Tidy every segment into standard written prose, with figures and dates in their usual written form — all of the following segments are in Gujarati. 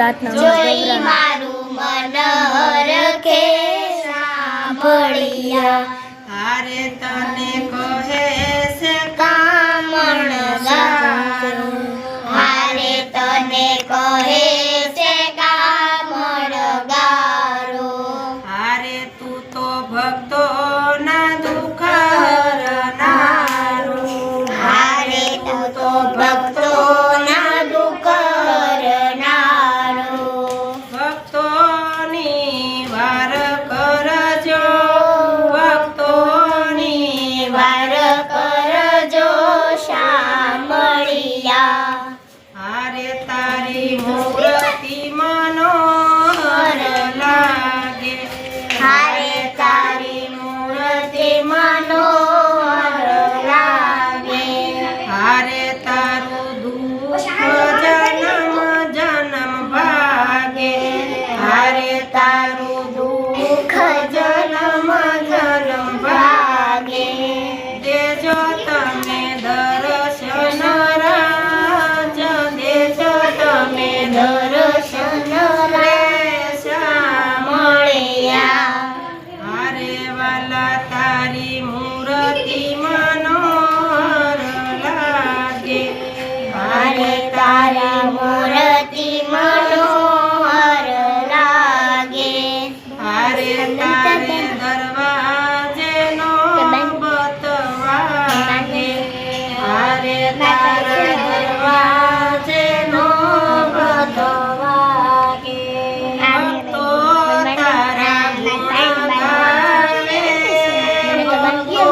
પ્રાર્થના જોઈ મારું મન હરખે સાંભળિયા હારે તને કહે છે કામણ ગારું હારે તને કહે છે કામણ ગારો હારે તું તો ભક્તો ના દુઃખ હરનારું હારે તું તો ભક્તો ના દુઃખ હરનારો ભક્તોની વાર કરજો ભક્તોની વાર કરજો સાંભળિયા હારે તારી મૂર્તિ મનોહર લાગે હારે તારી મૂર્તિ મનોહર લાગે હારે તારું દુઃખ જન્મ જન્મ ભાગે હારે તારું દુઃખ જન્મ જન્મ ભાગે દેજો તમે દર્શન રાજ દેજો તમે દર્શન રે સાંભળિયા હારે વાલા તારી મૂર્તિ મનોહર લાગે હારે તારી મૂર્તિ મનોહર લાગે હારે તારે દરવાજે નો બતવાગે હારે તારે દરવાજે નો બતવાગે ભક્તો તારા ગુણ ગાવે ભક્તો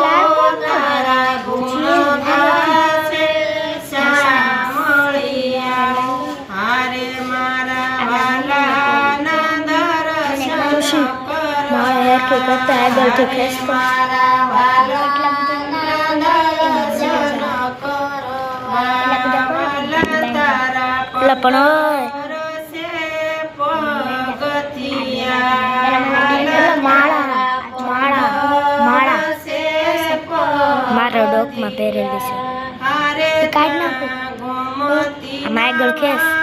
તારા ગુણ ગાવે સાંભળિયા હારે મારા વાલાના દર્શન કે કરતા આગળથી ખેંચતો મારા વાલાના દર્શન કરો તારા એટલે પણ હોય પરસે પગથિયા માળા માળા માળા પરસે મારા ડોકમાં પહેરેલી છે હારે કાઢ નાખો ગોમતી આમાં આગળ ખેંચ